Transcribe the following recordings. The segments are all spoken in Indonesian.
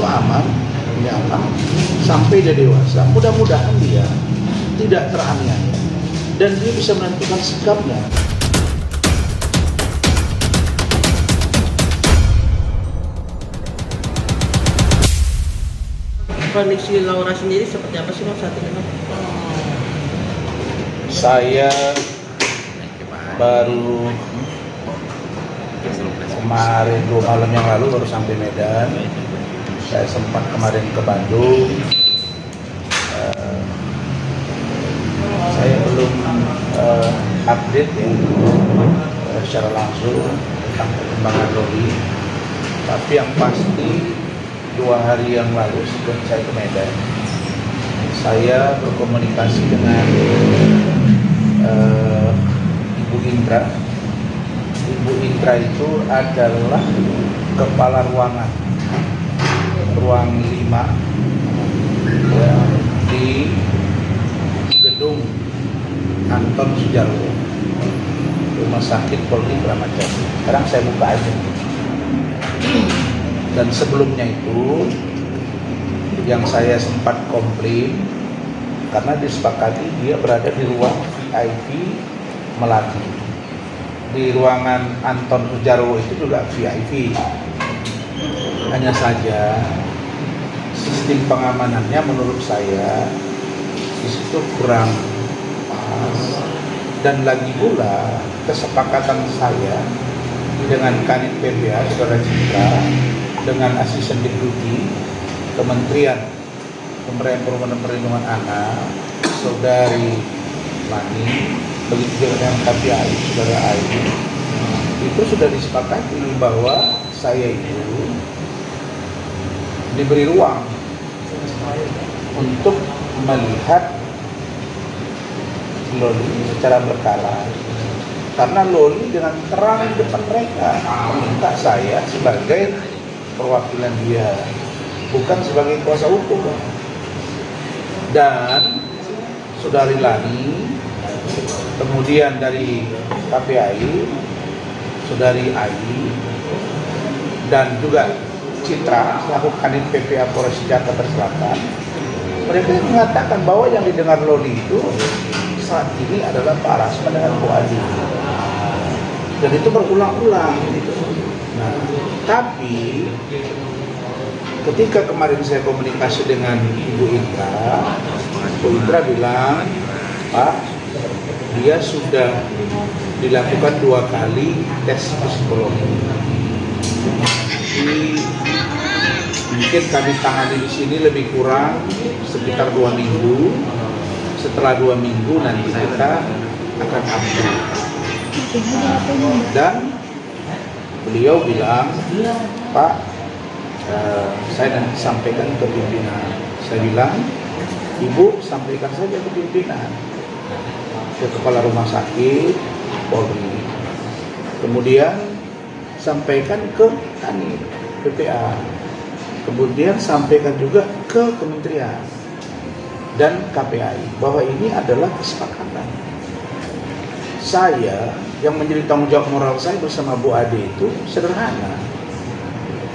aman, nyaman sampai dia dewasa. Mudah-mudahan dia tidak teraniaya dan dia bisa menentukan sikapnya. Kondisi Laura sendiri seperti apa sih Mas saat ini? Saya baru kemarin 2 malam yang lalu baru sampai Medan. Saya sempat kemarin ke Bandung. Saya belum update ya secara langsung tentang perkembangan Loli. Tapi yang pasti 2 hari yang lalu sebelum saya ke Medan, saya berkomunikasi dengan Ibu Indra. Ibu Indra itu adalah kepala ruangan ruang 5 ya, di gedung Anton Sujarwo, Rumah Sakit Polri Kramat Jati. Sekarang saya buka aja. Dan sebelumnya itu yang saya sempat komplain karena disepakati dia berada di ruang VIP Melati. Di ruangan Anton Sujarwo itu juga VIP. Hanya saja sistem pengamanannya menurut saya di situ kurang pas. Dan lagi pula kesepakatan saya dengan Kanit PPA Saudara Citra dengan Asisten Deputi Kementerian Pemberdayaan Perlindungan Anak Saudari Lani, begitu juga dengan KPI Saudara Ayu, itu sudah disepakati bahwa saya itu diberi ruang untuk melihat Loli secara berkala, karena Loli dengan terang di depan mereka meminta saya sebagai perwakilan dia, bukan sebagai kuasa hukum. Dan Saudari Lani, kemudian dari KPI Saudari Ayi, dan juga Citra selaku Kanit PPA Polres Jakarta Selatan, mereka mengatakan bahwa yang didengar Loli itu saat ini adalah Pak Rasman dengan Bu Adi, dan itu berulang-ulang gitu. Nah, tapi ketika kemarin saya komunikasi dengan Ibu Indra, Bu Indra bilang, Pak, dia sudah dilakukan 2 kali tes psikologi. Mungkin kami tangani di sini lebih kurang sekitar 2 minggu. Setelah 2 minggu nanti kita akan update. Dan beliau bilang, Pak, saya nanti sampaikan ke pimpinan. Saya bilang, Ibu sampaikan saja ke pimpinan, ke kepala rumah sakit Polri, kemudian sampaikan ke Kanit PPA, kemudian sampaikan juga ke kementerian dan KPI bahwa ini adalah kesepakatan. Saya yang menjadi tanggung jawab moral saya bersama Bu Ade itu sederhana.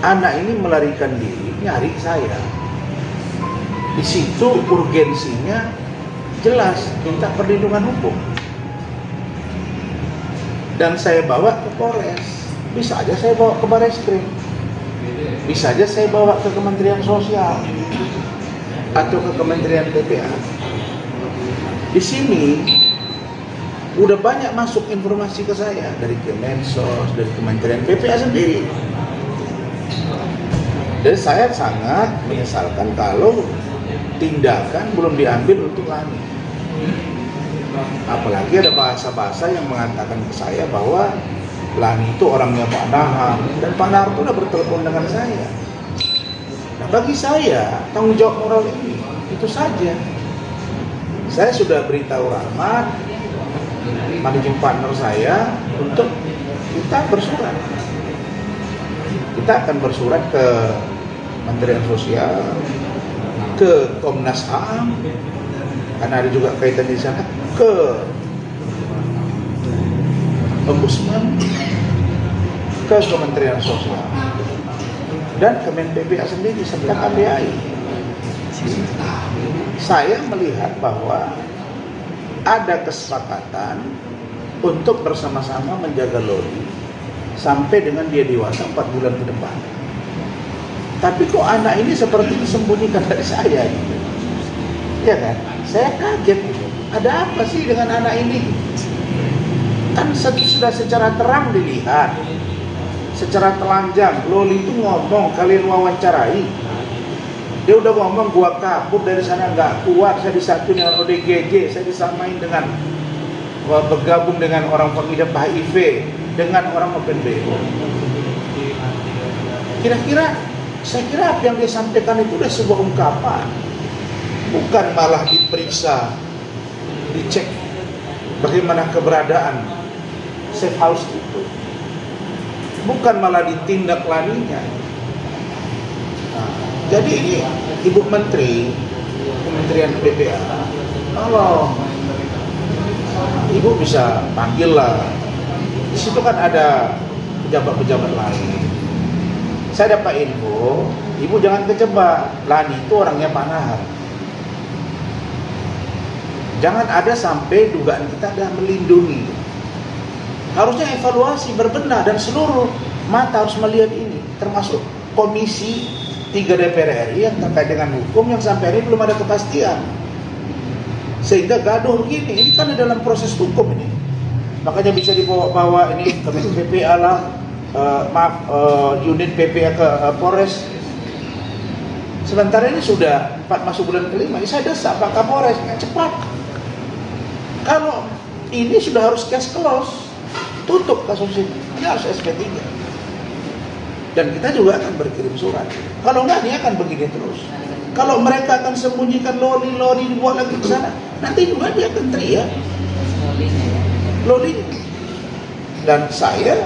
Anak ini melarikan diri nyari saya. Di situ urgensinya jelas, minta perlindungan hukum. Dan saya bawa ke Polres. Bisa aja saya bawa ke Barreskrim. Bisa aja saya bawa ke Kementerian Sosial atau ke Kementerian PPA. Di sini udah banyak masuk informasi ke saya dari Kemensos, dari Kementerian PPA sendiri. Dan saya sangat menyesalkan kalau tindakan belum diambil untuk Lani. Apalagi ada bahasa-bahasa yang mengatakan ke saya bahwa Lani itu orangnya Pak Nahar, dan Pak Nahar itu udah bertelepon dengan saya. Nah, bagi saya tanggung jawab moral ini itu saja. Saya sudah beritahu Rahmat, managing partner saya, untuk kita bersurat. Kita akan bersurat ke Kementerian Sosial, ke Komnas HAM, karena ada juga kaitan di sana, ke Ombudsman, ke Kementerian Sosial. dan Kemen PPA sendiri serta KPAI. Nah, saya melihat bahwa ada kesepakatan untuk bersama-sama menjaga Loli sampai dengan dia dewasa 4 bulan ke depan. Tapi kok anak ini seperti disembunyikan dari saya gitu. Ya kan? Saya kaget gitu. Ada apa sih dengan anak ini? Kan sudah secara terang dilihat, secara telanjang. Loli itu ngomong, kalian wawancarai. Dia udah ngomong, gua kabur dari sana nggak kuat, saya disatuin dengan ODGJ, saya disamain dengan bergabung dengan orang pengidap HIV, dengan orang open BO. Kira-kira, saya kira apa yang dia sampaikan itu udah sebuah ungkapan, bukan malah diperiksa, dicek bagaimana keberadaan safe house itu, bukan malah ditindaklanjuti. Jadi ini Ibu Menteri, Kementerian PPA, kalau Ibu bisa panggil lah. Di situ kan ada pejabat-pejabat lain. Saya dapat info, Ibu jangan kejebak. Lani itu orangnya Pak Nahar. Jangan ada sampai dugaan kita ada melindungi. Harusnya evaluasi berbenah dan seluruh mata harus melihat ini, termasuk Komisi 3 DPR RI yang terkait dengan hukum yang sampai hari ini belum ada kepastian, sehingga gaduh begini. Ini kan di dalam proses hukum ini, makanya bisa dibawa ini ke PPA lah, unit PPA ke Polres. Sementara ini sudah masuk bulan ke-5, saya desak Pak Kapolres cepat. Kalau ini sudah harus case close, tutup kasus ini harus SP3. Dan kita juga akan berkirim surat. Kalau enggak, dia akan begini terus. Kalau mereka akan sembunyikan Loli dibuat lagi ke sana, nanti juga dia akan teriak Loli. Dan saya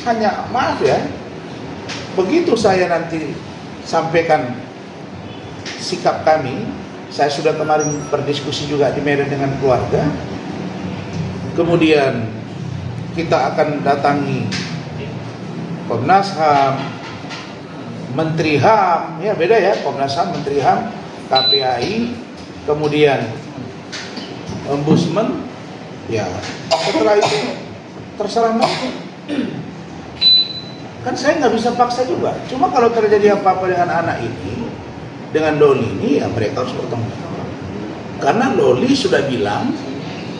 hanya, maaf ya, begitu saya nanti sampaikan sikap kami, saya sudah kemarin berdiskusi juga di Medan dengan keluarga. Kemudian kita akan datangi Komnas HAM, Menteri HAM, ya beda ya, Komnas HAM, Menteri HAM, KPAI, kemudian Ombudsman, ya setelah itu terserah mereka. Kan saya nggak bisa paksa juga. Cuma kalau terjadi apa-apa dengan anak ini, dengan Loli ini, ya mereka harus bertanggung jawab. Karena Loli sudah bilang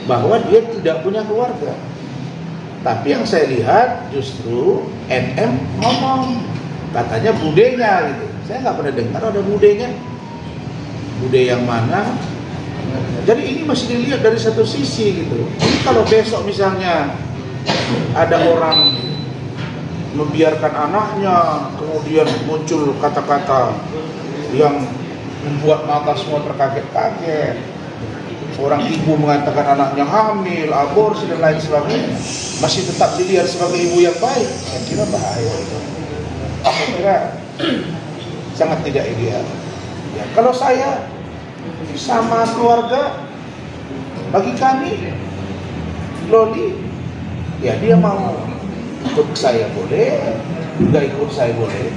bahwa dia tidak punya keluarga. Tapi yang saya lihat justru NM ngomong, katanya budenya gitu. Saya nggak pernah dengar ada budenya. Bude yang mana? Jadi ini masih dilihat dari satu sisi gitu. Jadi kalau besok misalnya ada orang membiarkan anaknya, kemudian muncul kata-kata yang membuat mata semua terkaget-kaget. Seorang ibu mengatakan anaknya hamil, aborsi dan lain sebagainya, masih tetap dilihat sebagai ibu yang baik. Saya kira bahaya itu. Saya kira sangat tidak ideal. Ya, kalau saya sama keluarga, bagi kami Loli, ya dia mau ikut saya boleh, juga ikut saya boleh.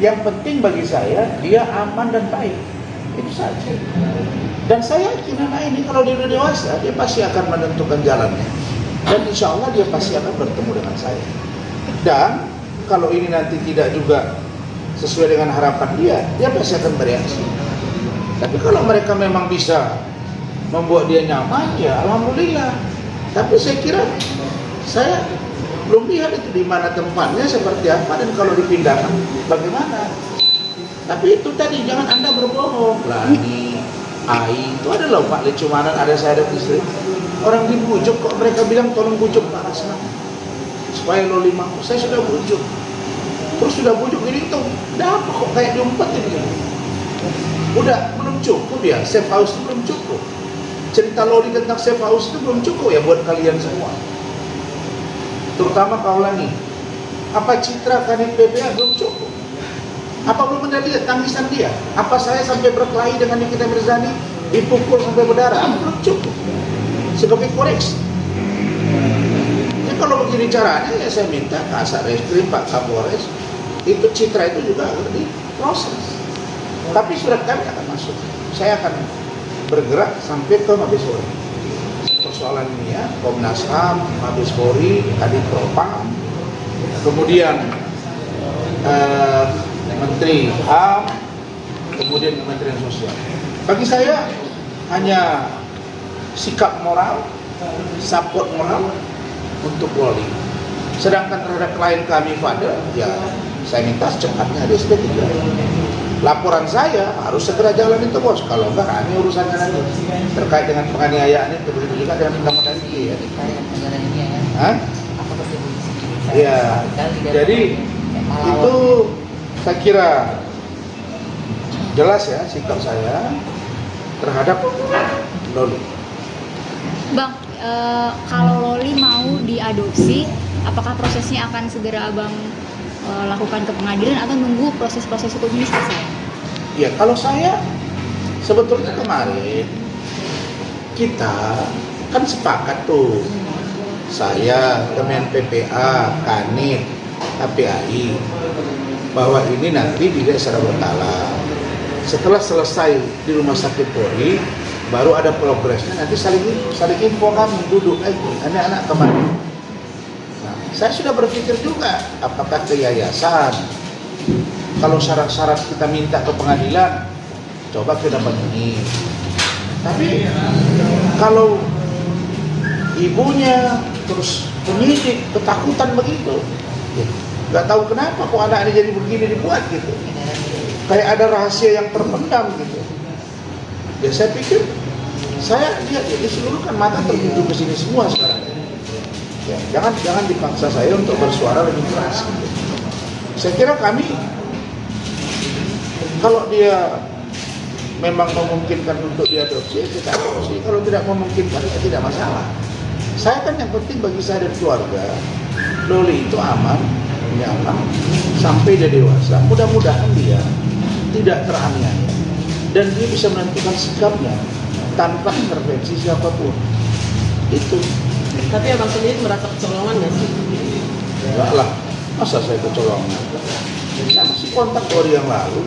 Yang penting bagi saya dia aman dan baik. Itu saja. Dan saya yakin anak ini kalau dia sudah dewasa, dia pasti akan menentukan jalannya. Dan insya Allah dia pasti akan bertemu dengan saya. Dan kalau ini nanti tidak juga sesuai dengan harapan dia pasti akan bereaksi. Tapi kalau mereka memang bisa membuat dia nyaman, ya alhamdulillah. Tapi saya kira saya belum lihat itu di mana tempatnya, seperti apa, dan kalau dipindahkan bagaimana. Tapi itu tadi, jangan Anda berbohong. Lani, Ai, itu ada loh Pak Lecumanan, ada saya, ada istri. Orang dibujuk kok mereka bilang tolong bujuk Pak Rasman supaya Loli mau. Saya sudah bujuk. Terus sudah bujuk ini tuh, udah apa kok kayak diumpetin gitu. Udah belum cukup ya, safe house itu belum cukup. Cerita Loli tentang safe house itu belum cukup ya buat kalian semua. Terutama kau Lani. Apa citra Kadin PPA belum cukup? Apa belum Anda lihat tangisan dia? Apa saya sampai berkelahi dengan Nikita Mirzani, dipukul sampai berdarah? Apa belum cukup? Sebagai koreksi. Ya kalau begini caranya, ya saya minta Kasat Reskrim, Pak Kapolres, itu citra itu juga diproses. Tapi surat kami akan masuk. Saya akan bergerak sampai ke Mabes Polri. Persoalan ini ya, Komnas HAM, Mabes Polri, Kadif Propam, kemudian Menteri HAM, kemudian Kementerian Sosial. Bagi saya hanya sikap moral, support moral untuk Loli. Sedangkan terhadap klien kami Fadel, ya saya minta secepatnya ada SP3. Laporan saya harus segera jalan itu bos. Kalau enggak, kami urusannya nanti terkait dengan penganiayaan itu begitu juga dengan undang-undang ini ya. Hah? Ya, jadi itu saya kira jelas ya sikap saya terhadap Loli. Bang, kalau Loli mau diadopsi, apakah prosesnya akan segera Abang lakukan ke pengadilan atau nunggu proses-proses hukum ini selesai? Ya, kalau saya sebetulnya kemarin kita kan sepakat tuh, saya, Kemen PPA, Kanit, KPAI, bahwa ini nanti dilihat secara berkala. Setelah selesai di rumah sakit Polri, baru ada progresnya, nanti saling info kami, duduk lagi, anak-anak kemana. Nah, saya sudah berpikir juga, apakah ke yayasan, kalau syarat-syarat kita minta ke pengadilan, coba kita penuhi. Tapi kalau ibunya terus penyidik ketakutan begitu, ya, nggak tahu kenapa kok anak ini jadi begini dibuat gitu, kayak ada rahasia yang terpendam gitu. Ya saya pikir, saya lihat di seluruh kan mata tertuju ke sini semua sekarang. Ya, jangan dipaksa saya untuk bersuara lebih keras. Gitu. Saya kira kami, kalau dia memang memungkinkan untuk diadopsi, kita adopsi. Kalau tidak memungkinkan, ya tidak masalah. Saya kan yang penting bagi saya dan keluarga, Loli itu aman, nyaman, sampai dia dewasa. Mudah-mudahan dia tidak teraniaya dan dia bisa menentukan sikapnya tanpa intervensi siapapun. Itu. Tapi abang sendiri merasa kecolongan nggak sih? Enggak lah, masa saya kecolongan? Saya masih kontak 2 hari yang lalu.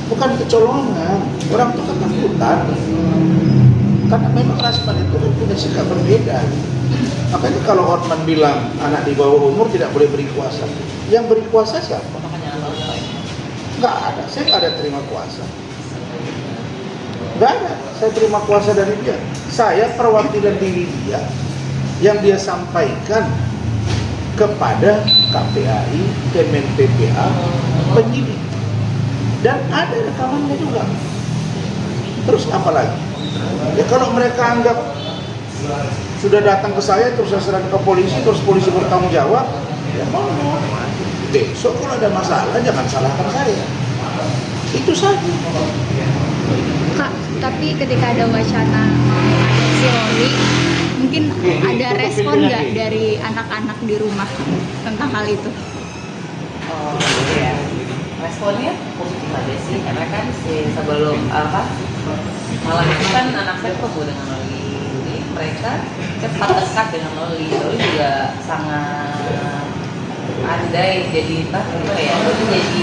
Bukan kecolongan, orang itu ketakutan. Karena memang Rasman itu punya sikap berbeda. Makanya kalau Hotman bilang anak di bawah umur tidak boleh beri kuasa, yang beri kuasa siapa? Nggak ada, saya nggak ada terima kuasa. Nggak ada, saya terima kuasa dari dia. Saya perwakilan diri dia yang dia sampaikan kepada KPAI, Kemen PPA, penyidik. Dan ada rekamannya juga. Terus apa lagi? Ya kalau mereka anggap sudah datang ke saya terus saya serahkan ke polisi, terus polisi bertanggung jawab, ya mau. Besok kalau ada masalah jangan salahkan saya. Itu saja. Kak, tapi ketika ada wacana adopsi Loli, mungkin ada respon nggak dari anak-anak di rumah tentang hal itu? Oh iya, responnya positif aja sih, karena kan sebelum malam itu kan anak saya ketemu dengan Loli, jadi mereka cepat dekat dengan Loli. Loli juga sangat andai jadi apa ya, Loli jadi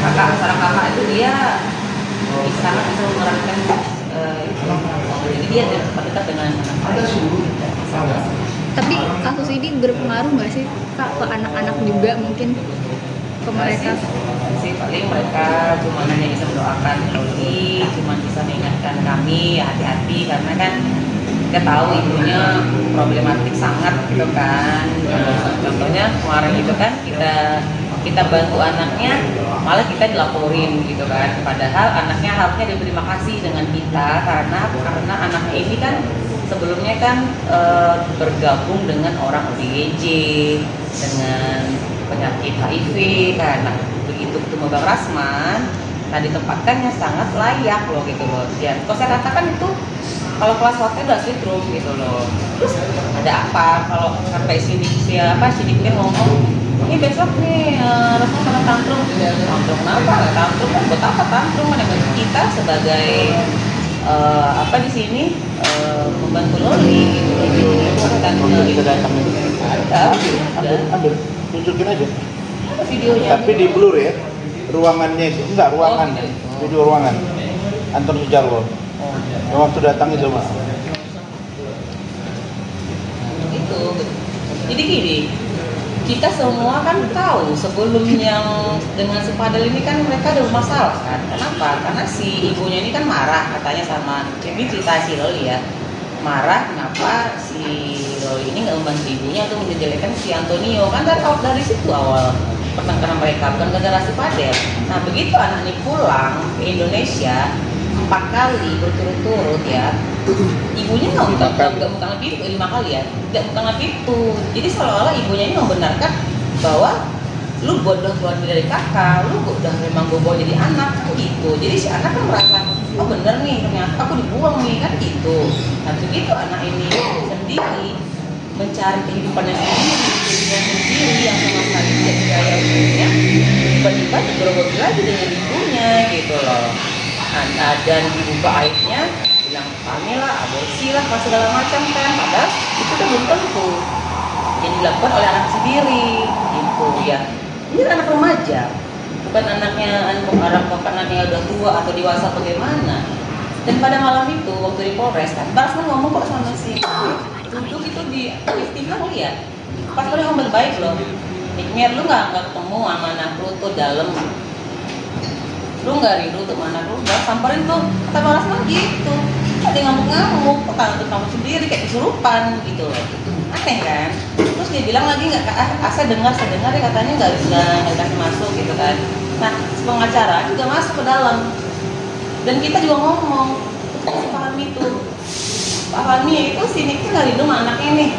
kakak, seorang kakak itu dia sangat bisa memerankan jadi dia cepat dekat dengan anak saya. Tapi kasus ini berpengaruh nggak sih Kak ke anak-anak juga mungkin ke mereka? Sih paling mereka cuma hanya bisa mendoakan Loli, cuma bisa mengingatkan kami hati-hati karena kan kita tahu ibunya problematik sangat gitu kan. Contohnya kemarin itu kan kita bantu anaknya, malah kita dilaporin gitu kan. Padahal anaknya harusnya berterima kasih dengan kita karena anaknya ini kan sebelumnya kan bergabung dengan orang ODGJ dengan penyakit HIV karena begitu ketemu Bang Rasman tadi tempatkannya sangat layak loh gitu loh. Ya, kalau saya katakan itu kalau kelas waktu udah setrum gitu loh. Terus ada apa kalau sampai sidiknya ngomong ini besok nih Rasman mana tantrum kenapa? Tantrum kan buat apa tantrum? Mana kita sebagai di sini membantu Loli gitu. Bukan kita datang ada, ambil, tunjukin aja. videonya. Tapi di blur ya, ruangannya itu enggak ruangan, video ruangan. Anton Sujarwo. Yang waktu datang itu Mas. Itu. Jadi gini, kita semua kan tahu sebelum yang dengan si Fadel ini kan mereka ada masalah kan. Kenapa? Karena si ibunya ini kan marah katanya sama, ini cerita si Loli ya. Marah kenapa si Loli ini nggak membantu ibunya untuk menjelekkan si Antonio, kan dari situ awal pertengkaran mereka, bukan gara-gara si Fadel. Nah begitu anak ini pulang ke Indonesia 4 kali berturut-turut ya, ibunya nggak bukan pintu 5 kali ya, nggak bukan pintu. Jadi seolah-olah ibunya ini membenarkan bahwa lu bodoh keluar dari kakak, lu udah memang gue bawa jadi anak kan gitu. Jadi si anak kan merasa, oh bener nih ternyata aku dibuang nih kan gitu. Nah begitu anak ini sendiri mencari kehidupannya sendiri yang sama sekali tidak dikaya ibunya, tiba-tiba digerogoti lagi dengan ibunya gitu loh. Nah, dan dibuka aibnya, bilang hamil lah, aborsi lah, segala macam kan. Padahal itu kan belum tentu yang dilakukan oleh anak sendiri gitu ya. Ini kan anak remaja, bukan anaknya udah tua atau dewasa bagaimana. Dan pada malam itu waktu di Polres kan, Barsman ngomong kok sama si duduk itu di istimewa lihat, pas lo ngomong baik loh, Nikmir lu nggak ketemu sama anak lu tuh dalam, lu nggak rindu untuk anak lu, udah samperin tuh, kata Barsman gitu, ada ngamuk-ngamuk, kok tangan kamu sendiri kayak kesurupan gitu loh, aneh kan. Terus dia bilang lagi nggak, saya dengar ya katanya nggak dikasih masuk gitu kan. Nah pengacara juga masuk ke dalam dan kita juga ngomong, terus paham itu, Pak Fahmi itu sini kita nggak rindu sama anaknya nih,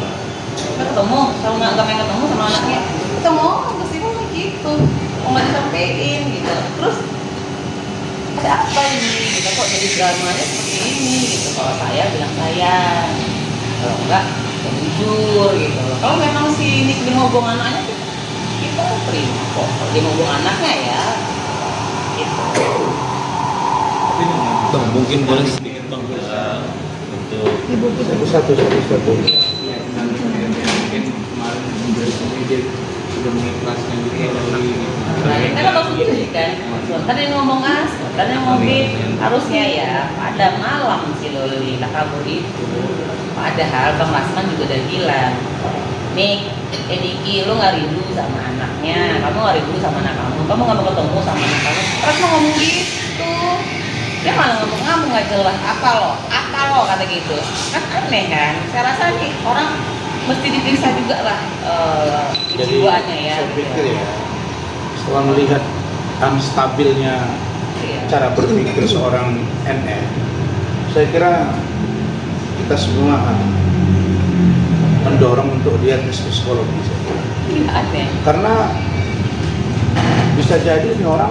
kita ketemu, kalau nggak pengen ketemu sama anaknya, kita ngomong ke sini gitu, mau nggak disampaikan gitu. Terus ada apa ini? Kita kok jadi dramanya seperti ini gitu. Kalau saya bilang saya, kalau enggak ya jujur gitu. Kalau memang si Nick mau buang anaknya kita terima kok. Kalau dia mau buang anaknya ya gitu. Bang, mungkin boleh sedikit bang untuk Ibu satu. ya mungkin kemarin dia sudah mengikhlaskan juga lagi. Nah, kita kan tahu sendiri kan, tadi ngomong tadi ngomongin harusnya ya pada malam si Loli kabur itu. Padahal Bang Masman juga udah bilang, Nik, Niki, lu nggak rindu sama anaknya, kamu nggak rindu sama anak kamu nggak mau ketemu sama anak kamu. Terus mau ngomong gitu, dia malah ngomong nggak jelas, apa lo kata gitu, kan aneh kan. Saya rasa nih orang mesti diperiksa juga lah jiwaannya ya. Saya pikir ya, setelah melihat stabilnya cara berpikir seorang NN, saya kira kita semua mendorong untuk dia tes psikologi. Aneh. Karena bisa jadi ini orang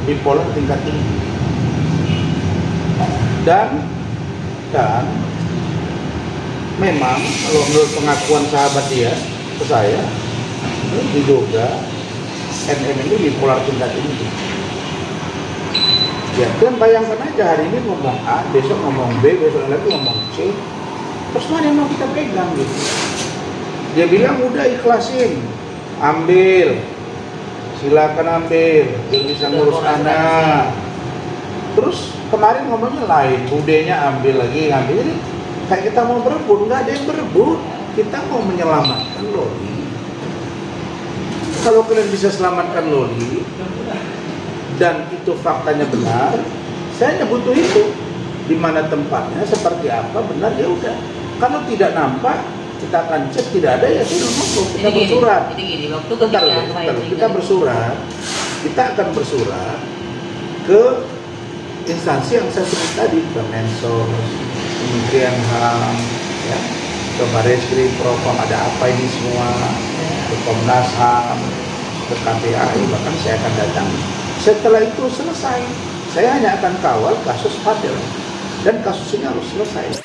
bipolar tingkat tinggi dan memang kalau menurut pengakuan sahabat dia ke saya, diduga NN itu bipolar tingkat tinggi. Ya kan bayangkan aja, hari ini ngomong A, besok ngomong B, besok lagi ngomong C. Terus mana yang mau kita pegang gitu? Dia bilang udah ikhlasin, ambil, silakan ambil, biar bisa ngurus anak. Terus kemarin ngomongnya lain, budenya ambil lagi, ngambil. Jadi kayak kita mau berebut, nggak ada yang berebut. Kita mau menyelamatkan Loli. Kalau kalian bisa selamatkan Loli dan itu faktanya benar, saya hanya butuh itu. Di mana tempatnya, seperti apa, benar ya udah. Kalau tidak nampak, kita akan cek, tidak ada ya sudah masuk. Kita bersurat. Kita bersurat. Kita akan bersurat ke instansi yang saya sebut tadi, ke Mensos, Kementerian HAM, ya, ke Barreskrim, Propam, ada apa ini semua, ke Komnas HAM, ke KPAI, bahkan saya akan datang. Setelah itu selesai, saya hanya akan kawal kasus Fadel dan kasus ini harus selesai.